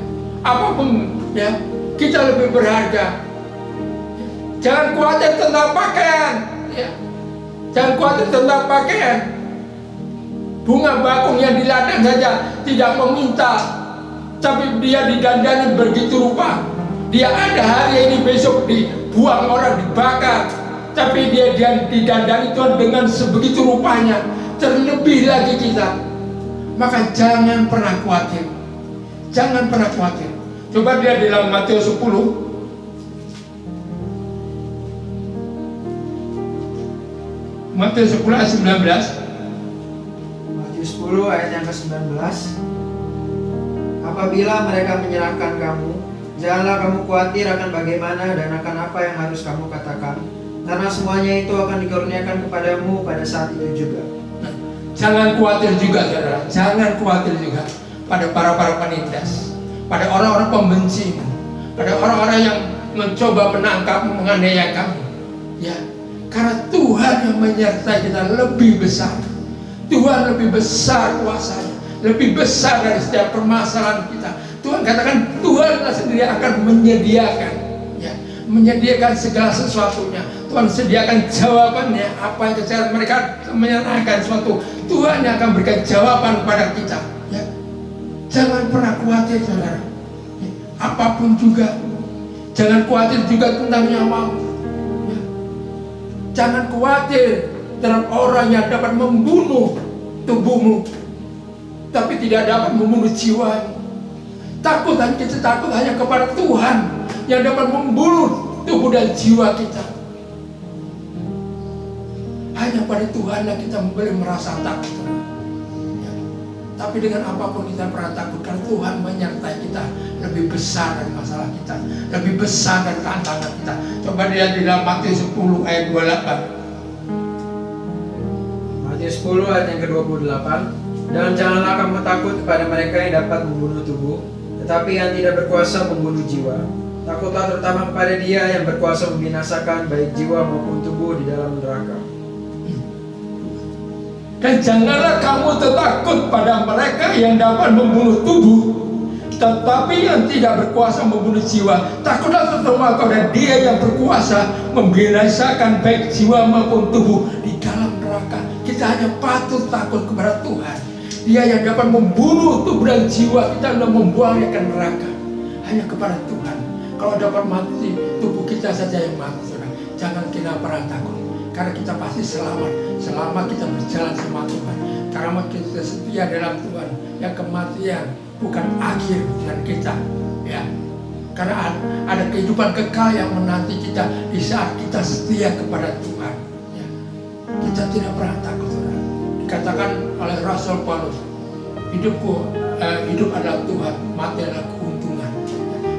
Apapun, ya, kita lebih berharga. Jangan khawatir tentang pakaian, ya. Jangan khawatir tentang pakaian. Bunga bakung yang di ladang saja tidak meminta, tapi dia didandani begitu rupa. Dia ada hari ini, besok dibuang orang, dibakar, tapi dia didandani Tuhan dengan sebegitu rupanya. Terlebih lagi kita. Maka jangan pernah khawatir. Jangan pernah khawatir. Coba lihat di dalam Matius 10. Matius 10 ayat 19. Matius 10 ayat yang ke-19. Apabila mereka menyerahkan kamu, janganlah kamu khawatir akan bagaimana dan akan apa yang harus kamu katakan, karena semuanya itu akan dikurniakan kepadamu pada saat itu juga. Jangan khawatir juga saudara. Jangan khawatir juga pada para penindas, pada orang-orang pembencimu, pada orang-orang yang mencoba menangkapmu, menganiaya kamu. Ya, Karena Tuhan yang menyertai kita lebih besar. Tuhan lebih besar kuasanya, lebih besar dari setiap permasalahan kita. Tuhan katakan Tuhan sendiri akan menyediakan, ya, menyediakan segala sesuatunya. Tuhan sediakan jawabannya. Apa yang kesehatan mereka menyenangkan suatu, Tuhan yang akan berikan jawaban kepada kita. Ya. Jangan pernah khawatir, saudara. Ya. Apapun juga, jangan khawatir juga tentang nyawamu. Ya. Jangan khawatir terhadap orang yang dapat membunuh tubuhmu, tapi tidak dapat membunuh jiwamu. Kita takut hanya kepada Tuhan yang dapat membunuh tubuh dan jiwa kita. Hanya pada Tuhan yang kita boleh merasa takut. Ya. Tapi dengan apapun kita pernah takut, karena Tuhan menyertai kita. Lebih besar dari masalah kita, lebih besar dari tantangan kita. Coba lihat di dalam Matius 10 ayat 28. Matius 10 ayat yang ke-28. Dan janganlah kamu takut kepada mereka yang dapat membunuh tubuh, tetapi yang tidak berkuasa membunuh jiwa. Takutlah terutama kepada Dia yang berkuasa membinasakan baik jiwa maupun tubuh di dalam neraka. Dan janganlah kamu takut pada mereka yang dapat membunuh tubuh, tetapi yang tidak berkuasa membunuh jiwa. Takutlah terutama kepada Dia yang berkuasa membinasakan baik jiwa maupun tubuh di dalam neraka. Kita hanya patut takut kepada Tuhan. Dia yang dapat membunuh tubuh dan jiwa kita dan membuangnya ke neraka. Hanya kepada Tuhan. Kalau dapat mati, tubuh kita saja yang mati, saudara. Jangan kita pernah takut, karena kita pasti selamat selama kita berjalan sama Tuhan. Karena kita setia dalam Tuhan, yang kematian bukan akhir dengan kita, ya. Karena ada kehidupan kekal yang menanti kita di saat kita setia kepada Tuhan. Ya. Kita tidak pernah takut, saudara. Dikatakan oleh Rasul Paulus, hidup adalah Tuhan, mati adalah keuntungan.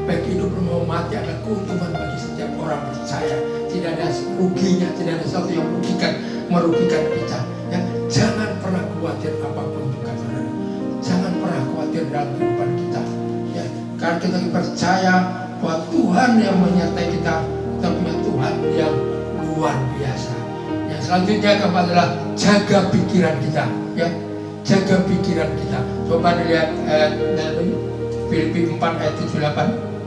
Baik hidup maupun mati adalah keuntungan bagi setiap orang percaya. Tidak ada ruginya, tidak ada sesuatu yang merugikan kita. Ya, jangan pernah khawatir apapun juga, saudara. Jangan pernah khawatir dalam kehidupan kita. Ya, karena kita percaya bahwa Tuhan yang menyertai kita. Kita punya Tuhan yang luar biasa. Yang selanjutnya adalah jaga pikiran kita. Ya, jaga pikiran kita. Coba dilihat dari Filipi 4 ayat 78.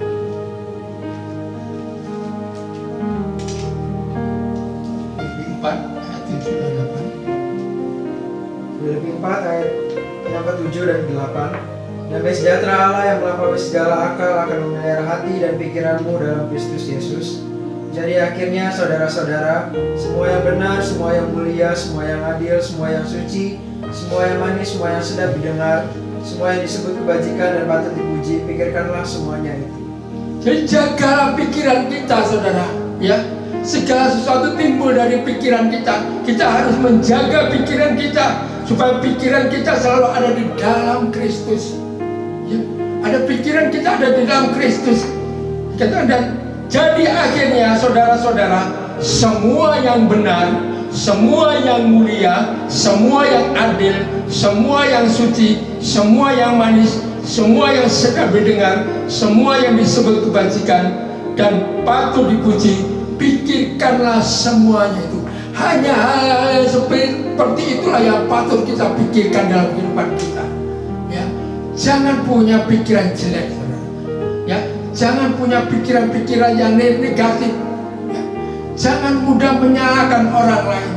Filipi 4 ayat yang ke-7 dan ke-8. Damai sejahtera Allah yang melampaui segala akal akan memelihara hati dan pikiranmu dalam Kristus Yesus. Jadi akhirnya saudara-saudara, semua yang benar, semua yang mulia, semua yang adil, semua yang suci, semua yang manis, semua yang sedap didengar, semua yang disebut kebajikan dan patut dipuji, pikirkanlah semuanya itu. Jadi jagalah pikiran kita, saudara. Ya, segala sesuatu timbul dari pikiran kita. Kita harus menjaga pikiran kita supaya pikiran kita selalu ada di dalam Kristus. Ya, ada pikiran kita ada di dalam Kristus. Dan jadi akhirnya saudara-saudara, semua yang benar, semua yang mulia, semua yang adil, semua yang suci, semua yang manis, semua yang sedap didengar, semua yang disebut kebajikan dan patut dipuji, pikirkanlah semuanya itu. Hanya hal-hal seperti itulah yang patut kita pikirkan dalam kehidupan kita. Ya, jangan punya pikiran jelek, saudara. Ya, jangan punya pikiran-pikiran yang negatif. Ya, jangan mudah menyalahkan orang lain.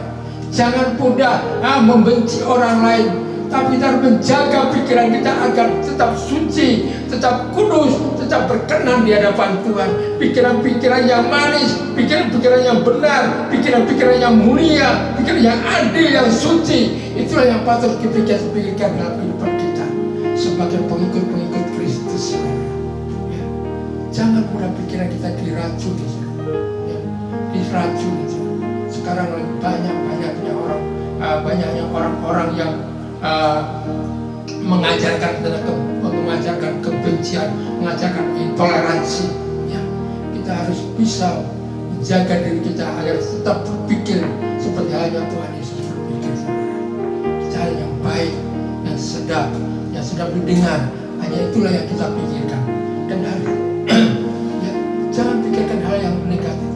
Jangan mudah membenci orang lain. Tapi kita harus menjaga pikiran kita agar tetap suci, tetap kudus, tetap berkenan di hadapan Tuhan. Pikiran-pikiran yang manis, pikiran-pikiran yang benar, pikiran-pikiran yang mulia, pikiran yang adil, yang suci, itulah yang patut kita pikirkan dalam kehidupan kita sebagai pengikut-pengikut Kristus. Ya. Jangan mudah pikiran kita diracuni, ya. Diracuni. Sekarang lebih banyaknya orang-orang yang mengajarkan kebencian, mengajarkan intoleransi. Ya, kita harus bisa menjaga diri kita agar tetap berpikir seperti halnya Tuhan Yesus berpikir. Kita hal yang baik, yang sedap didengar, hanya itulah yang kita pikirkan. Dan harus ya, jangan pikirkan hal yang negatif.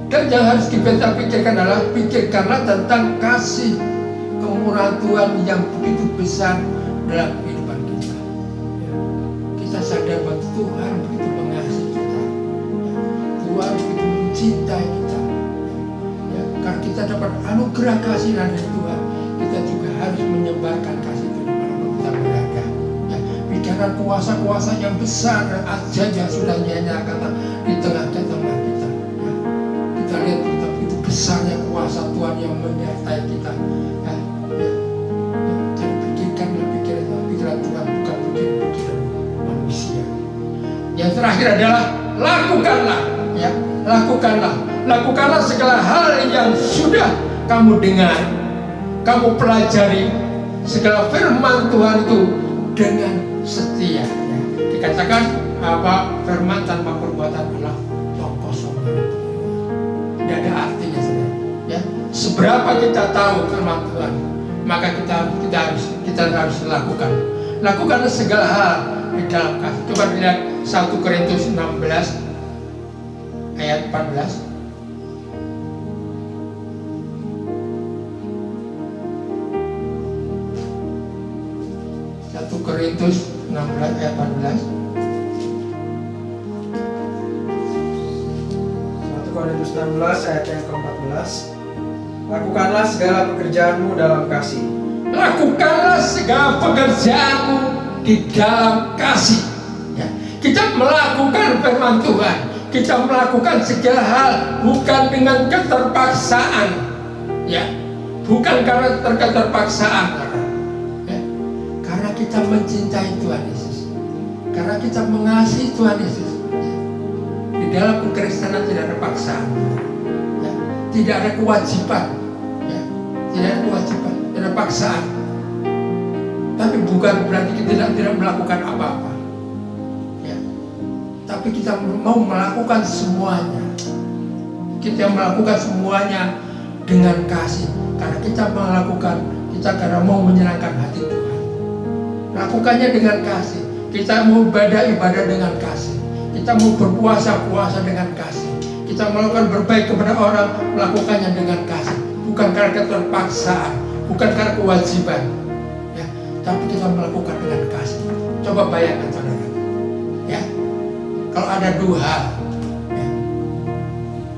Dan yang harus kita pikirkan adalah pikirkanlah tentang kasih kemurahan Tuhan yang begitu besar dalam kehidupan kita. Kita sadar bahwa Tuhan begitu mengasihi kita, Tuhan begitu mencintai kita. Karena kita dapat anugerah kasih dari Tuhan, kita juga harus menyebarkan kasih itu dimanapun kita berada. Bicara kuasa-kuasa yang besar dan ajaib sudah nyatakan di tengah-tengah kita. Kita lihat betapa itu besarnya kuasa Tuhan yang menyertai kita. Jadi pikirkan pikiran Tuhan, bukan pikiran manusia. Yang terakhir adalah lakukanlah, lakukanlah segala hal yang sudah kamu dengar, kamu pelajari, segala firman Tuhan itu dengan setia. Dikatakan firman tanpa perbuatan adalah omong kosong. Tidak ada artinya, saudara. Seberapa kita tahu firman Tuhan, maka kita harus lakukan. Lakukanlah segala hal di dalam kasih. Coba lihat 1 Korintus 16 ayat 14. 1 Korintus 16 ayat 14. 1 Korintus 16 ayat yang ke-14. Lakukanlah segala pekerjaanmu dalam kasih. Lakukanlah segala pekerjaanmu di dalam kasih. Kita melakukan firman Tuhan, kita melakukan segala hal bukan dengan keterpaksaan, bukan karena keterpaksaan, karena kita mencintai Tuhan Yesus, karena kita mengasihi Tuhan Yesus. Di dalam kekristenan tidak ada paksaan, tidak ada kewajiban, tidak ada paksaan. Tapi bukan berarti kita tidak melakukan apa-apa. Tapi kita mau melakukan semuanya. Kita melakukan semuanya dengan kasih. Karena kita karena mau menyenangkan hati Tuhan. Lakukannya dengan kasih. Kita mau ibadah dengan kasih. Kita mau berpuasa dengan kasih. Kita melakukan berbaik kepada orang, melakukannya dengan kasih. Bukan karena keterpaksaan, bukan karena kewajiban. Tapi kita melakukan dengan kasih. Coba bayangkan, saudara. Kalau ada dua hal,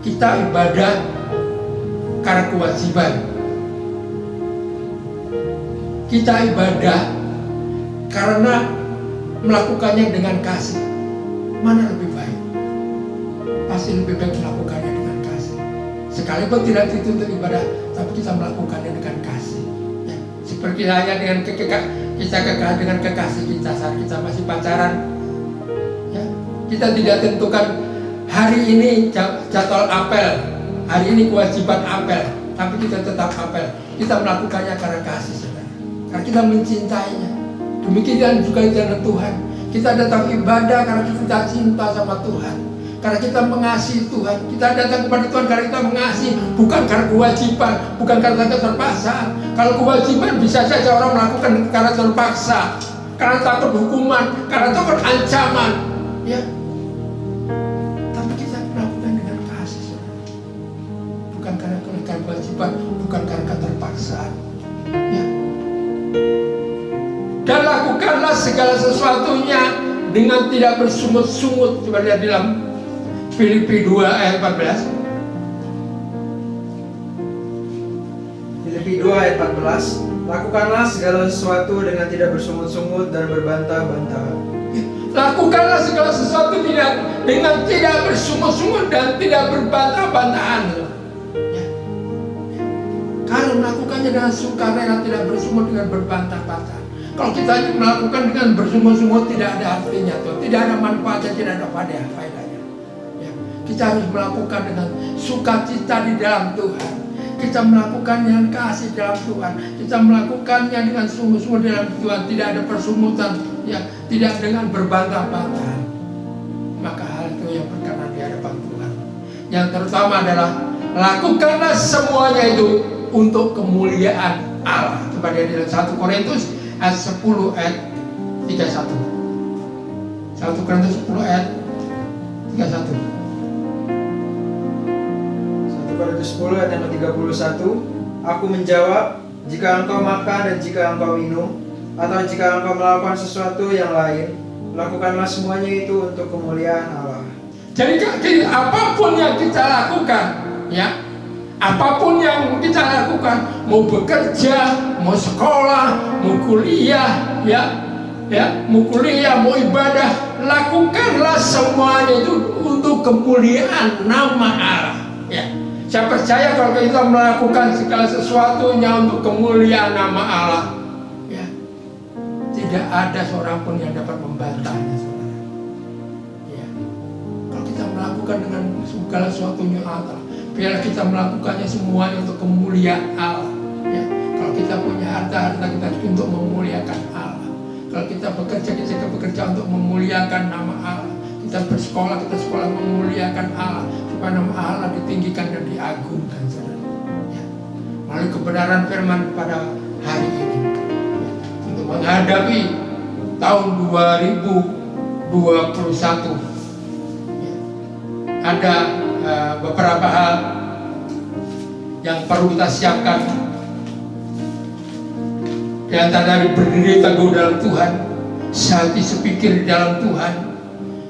kita ibadah karena kewajiban, kita ibadah karena melakukannya dengan kasih, mana lebih baik? Pasti lebih baik melakukannya dengan kasih. Sekalipun tidak dituntut ibadah, tapi kita melakukannya dengan kasih. Seperti hanya dengan dengan kekasih kita saat kita masih pacaran. Kita tidak tentukan hari ini jadwal apel, hari ini kewajiban apel, tapi kita tetap apel. Kita melakukannya karena kasih, saudara. Karena kita mencintainya. Demikian juga dengan Tuhan. Kita datang ibadah karena kita cinta sama Tuhan. Karena kita mengasihi Tuhan. Kita datang kepada Tuhan karena kita mengasihi, bukan karena kewajiban, bukan karena keterpaksaan. Kalau kewajiban bisa saja orang melakukan karena terpaksa, karena takut hukuman, karena takut ancaman. Tapi kita melakukan dengan kasih, saudara. Bukan karena kewajiban, bukan karena keterpaksaan. Dan lakukanlah segala sesuatunya dengan tidak bersungut-sungut. Coba lihat dalam Filipi 2 ayat 14. Filipi 2 ayat 14. Lakukanlah segala sesuatu dengan tidak bersungut-sungut dan berbantah-bantahan. Lakukanlah segala sesuatu dengan tidak bersungut-sungut dan tidak berbantah-bantahan. Kalau melakukannya dengan sukarela, tidak bersungut dengan berbantah-bantahan. Kalau kita melakukan dengan bersungut-sungut, tidak ada artinya, tuh. Tidak ada manfaatnya, tidak ada faedahnya. Kita harus melakukan dengan sukacita di dalam Tuhan. Kita melakukan dengan kasih dalam Tuhan. Kita melakukannya dengan sungguh-sungguh dalam Tuhan. Tidak ada persungutan, tidak dengan berbantah-bantahan. Maka hal itu yang berkenan di hadapan Tuhan. Yang terutama adalah lakukanlah semuanya itu untuk kemuliaan Allah. Coba dia di 1 Korintus ayat 10 ayat 31. 1 Korintus 10 ayat 31. 1 Korintus 10 ayat yang ke-31. Aku menjawab, jika engkau makan dan jika engkau minum, atau jika engkau melakukan sesuatu yang lain, lakukanlah semuanya itu untuk kemuliaan Allah. Jadi apapun yang kita lakukan, ya, apapun yang kita lakukan, mau bekerja, mau sekolah, mau kuliah, mau kuliah, mau ibadah, lakukanlah semuanya itu untuk kemuliaan nama Allah. Ya, saya percaya kalau kita melakukan segala sesuatunya untuk kemuliaan nama Allah, ya, tidak ada seorang pun yang dapat membantahnya, saudara. Melakukan dengan segala sesuatunya Allah, biarlah kita melakukannya semuanya untuk kemuliaan Allah. Ya, kalau kita punya harta kita untuk memuliakan Allah. Kalau kita bekerja untuk memuliakan nama Allah. Kita bersekolah memuliakan Allah, supaya nama Allah ditinggikan dan diagungkan, saudara. Ya, melalui kebenaran firman pada hari ini, ya, untuk menghadapi tahun 2021. Ada beberapa hal yang perlu kita siapkan. Di antara dari berdiri teguh dalam Tuhan, sehati sepikir di dalam Tuhan,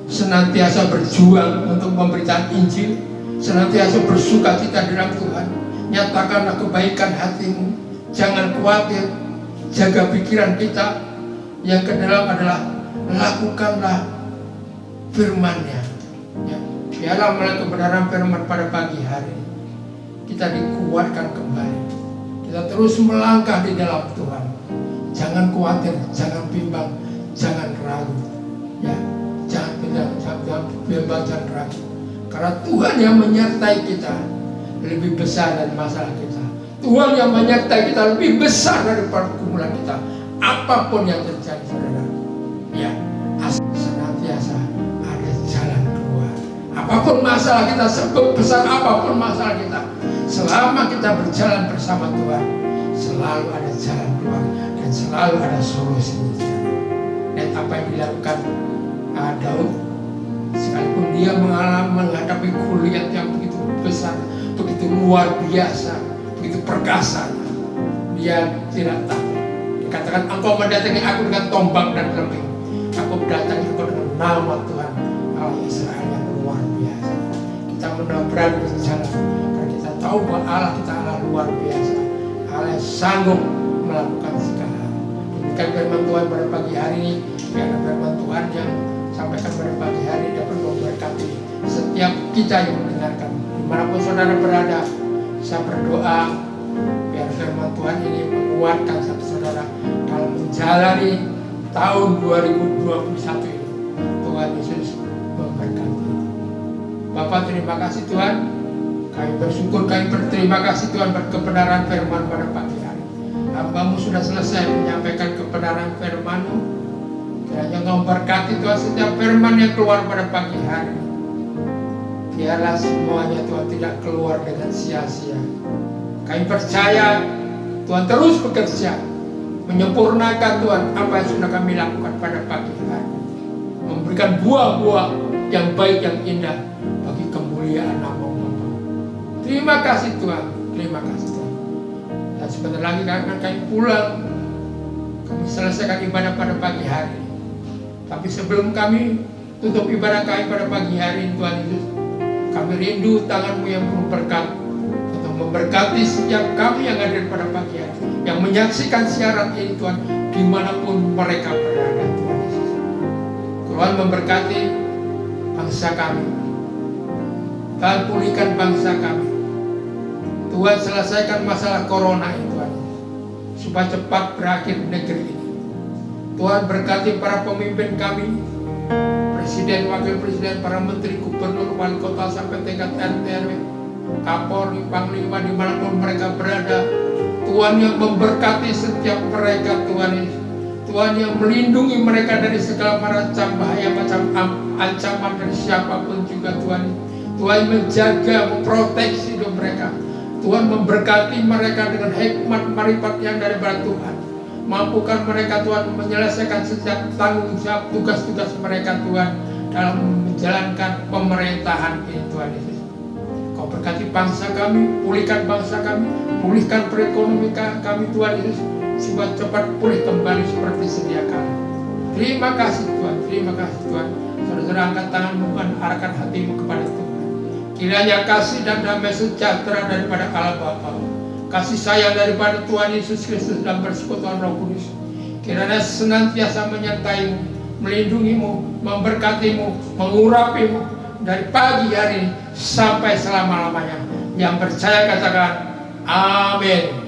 senantiasa berjuang untuk memberitakan Injil, senantiasa bersuka cita di dalam Tuhan. Nyatakanlah kebaikan hatimu, jangan khawatir, jaga pikiran kita. Yang kedalam adalah lakukanlah firman-Nya. Ya. Biarlah melalui kebenaran firman pada pagi hari kita dikuatkan kembali. Kita terus melangkah di dalam Tuhan. Jangan khawatir, jangan bimbang, jangan ragu. Ya, jangan bimbang, jangan ragu. Karena Tuhan yang menyertai kita lebih besar dari masalah kita. Tuhan yang menyertai kita lebih besar dari pergumulan kita. Apapun yang terjadi, saudara, ya, senantiasa ada jalan keluar. Apapun masalah kita, sebesar apapun masalah kita, selama kita berjalan bersama Tuhan, selalu ada jalan keluar dan selalu ada solusi. Dan apa yang dilakukan Daud, sekalipun dia menghadapi Goliat yang begitu besar, begitu luar biasa, begitu perkasa, dia tidak takut. Dikatakan, engkau mendatangi aku dengan tombak dan lembing, aku mendatangi engkau dengan nama Tuhan Allah Israel yang luar biasa. Kita berani berjalan karena kita tahu bahwa Allah kita Allah luar biasa, Allah yang sanggup melakukan segala hal. Demikian firman Tuhan pada pagi hari ini. Biarlah firman Tuhan yang sampaikan pada pagi hari dapat memberkati setiap kita yang mendengarkan, dimanapun saudara berada. Saya berdoa biar firman Tuhan ini menguatkan saudara dalam menjalani tahun 2021 ini. Tuhan Yesus memberkati. Bapak, terima kasih Tuhan. Kami bersyukur, kami berterima kasih Tuhan berkebenaran firman pada pagi hari. Hamba-Mu sudah selesai menyampaikan kebenaran firman-Mu. Kiranya Engkau berkati Tuhan setiap firman yang keluar pada pagi hari. Biarlah semuanya Tuhan tidak keluar dengan sia-sia. Kami percaya Tuhan terus bekerja, menyempurnakan Tuhan apa yang sudah kami lakukan pada pagi hari, memberikan buah-buah yang baik, yang indah bagi kemuliaan nama-Mu. Terima kasih Tuhan, terima kasih Tuhan. Dan sebentar lagi akan kami pulang, kami selesaikan ibadah pada pagi hari. Tapi sebelum kami tutup ibadah kami pada pagi hari, Tuhan Yesus, kami rindu tangan-Mu yang penuh berkat untuk memberkati setiap kami yang hadir pada pagi hari, yang menyaksikan siaran ini Tuhan, dimanapun mereka berada. Tuhan Yesus, Tuhan memberkati bangsa kami, Tuhan pulihkan bangsa kami, Tuhan selesaikan masalah corona ini Tuhan, supaya cepat berakhir negeri ini. Tuhan berkati para pemimpin kami, presiden, wakil presiden, para menteri, gubernur, wali kota sampai tingkat RT RW, Kapolri, Panglima, dimanapun mereka berada. Tuhan yang memberkati setiap mereka Tuhan ini. Tuhan yang melindungi mereka dari segala macam bahaya, macam ancaman dari siapapun juga Tuhan. Tuhan menjaga, memproteksi hidup mereka. Tuhan memberkati mereka dengan hikmat marifat yang daripada Tuhan. Mampukan mereka Tuhan menyelesaikan setiap tanggung jawab tugas-tugas mereka Tuhan dalam menjalankan pemerintahan ini Tuhan Yesus. Kau Engkau berkati bangsa kami, pulihkan bangsa kami, pulihkan perekonomian kami Tuhan Yesus, supaya cepat pulih kembali seperti sedia kala. Terima kasih Tuhan, terima kasih Tuhan. Saudara angkat tanganmu Tuhan, arahkan hatimu kepada Tuhan. Kiranya kasih dan damai sejahtera daripada Allah Bapa, kasih sayang daripada Tuhan Yesus Kristus dan persekutuan Roh Kudus, kiranya senantiasa menyertaimu, melindungimu, memberkatimu, mengurapimu dari pagi hari sampai selama-lamanya. Yang percaya katakan amin.